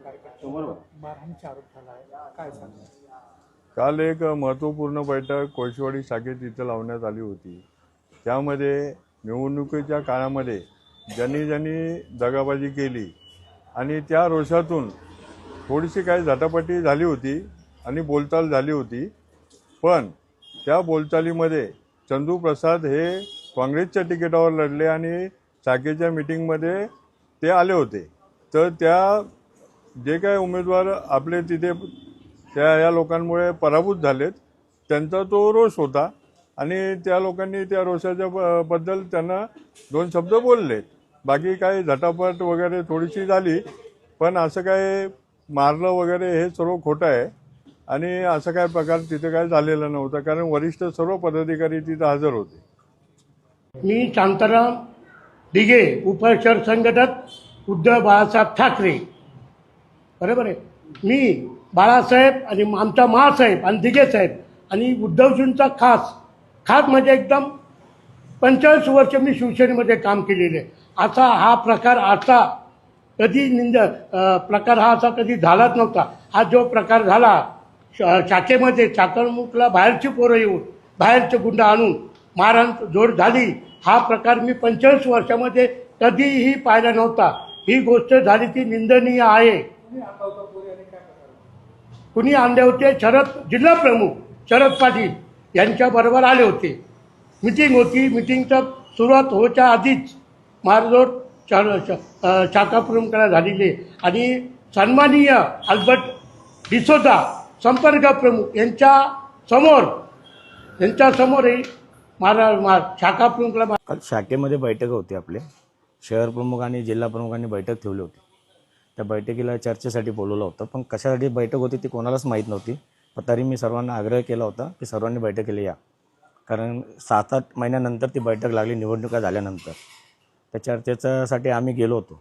कार्यकर्त्यांवर मारहाणीचा आरोप झाला आहे, काय सांगणार? काल एक महत्त्वपूर्ण बैठक कोळशीवाडी शाखेत इथं लावण्यात आली होती। त्यामध्ये निवडणुकीच्या काळामध्ये ज्यांनी दगाबाजी केली आणि त्या रोषातून थोडीशी काही झटापटी झाली होती आणि बोलचाल झाली होती, पण त्या बोलचालीमध्ये चंदू प्रसाद हे काँग्रेसच्या तिकिटावर लढले आणि शाखेच्या मीटिंगमध्ये ते आले होते। तर त्या जे काही उमेदवार आपले तिथे या लोकांमुळे पराभूत झालेत त्यांचा तो रोष होता आणि त्या लोकांनी त्या रोषाच्या बद्दल त्यांना दोन शब्द बोलले। बाकी काही झटापट वगैरे थोडीशी झाली, पण असं काय मारलं वगैरे हे सर्व खोटं आहे आणि असं काय प्रकार तिथे काय झालेला नव्हता, कारण वरिष्ठ सर्व पदाधिकारी तिथे हजर होते। मी शांताराम दिघे, उपशहर संघटक उद्धव बाळासाहेब ठाकरे, बरोबर आहे। मी बाळासाहेब आणि आमचा महासाहेब आणि दिघे साहेब आणि उद्धवजींचा खास म्हणजे एकदम 45 वर्ष मी शिवसेनेमध्ये काम केलेले। असा हा प्रकार कधी प्रकार हा असा कधी झालाच नव्हता। हा जो प्रकार झाला शाखेमध्ये चाकणमुखला बाहेरची पोरं येऊन बाहेरचे गुंड आणून मारहाण जोड झाली, हा प्रकार मी 45 वर्षामध्ये कधीही पाहिला नव्हता। ही गोष्ट झाली ती निंदनीय आहे। कुणी आणले होते? जिल्हा प्रमुख शरद पाटील यांच्याबरोबर आले होते। मिटिंग होती, मिटिंगचा सुरुवात होण्याच्या आधीच मारझोड शाखा प्रमुखाला झालेली आणि सन्माननीय अल्बर्ट डिसोजा संपर्क प्रमुख यांच्या समोरही शाखा प्रमुखाला काल शाखेमध्ये बैठक होती। आपले शहर प्रमुख आणि जिल्हा प्रमुखांनी बैठक ठेवली होती। त्या बैठकीला चर्चेसाठी बोलवलं होतं, पण कशासाठी बैठक होती ती कोणालाच माहीत नव्हती। पण तरी मी सर्वांना आग्रह केला होता की सर्वांनी बैठकीला या, कारण 7-8 महिन्यानंतर ती बैठक लागली निवडणुका झाल्यानंतर। त्या चर्चेसाठी आम्ही गेलो होतो।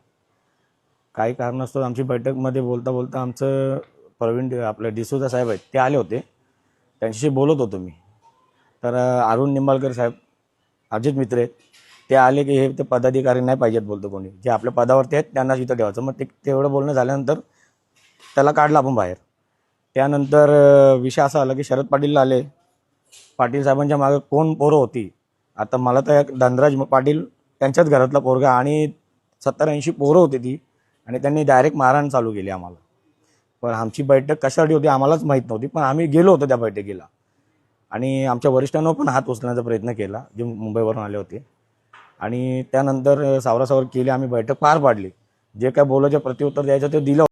काही कारणास्तव आमची बैठकमध्ये बोलता आमचं प्रवीण आपले डिसोजा साहेब आहेत ते आले होते, त्यांच्याशी बोलत होतो मी। तर अरुण निंबाळकर साहेब, अजित मित्रे ते आले की हे ते पदाधिकारी नाही पाहिजेत बोलतो, कोणी जे आपल्या पदावरती आहेत त्यांनाच इथं ठेवायचं। मग तेवढं बोलणं झाल्यानंतर त्याला काढलं आपण बाहेर। त्यानंतर विषय असा आला की शरद पाटील आले। पाटील साहेबांच्या मागे कोण पोरं होती? आता मला तर धनराज पाटील त्यांच्याच घरातला पोरगा आणि 70-80 पोरं होती ती, आणि त्यांनी डायरेक्ट मारहाण चालू केली आम्हाला। पण आमची बैठक कशासाठी होती आम्हालाच माहीत नव्हती, पण आम्ही गेलो होतो त्या बैठकीला आणि आमच्या वरिष्ठांना पण हात उचलण्याचा प्रयत्न केला जे मुंबईवरून आले होते। आणि त्यानंतर सावरासावर केली, आम्ही बैठक पार पाडली। जे काय बोलायचं प्रत्युत्तर द्यायचं ते दिलं।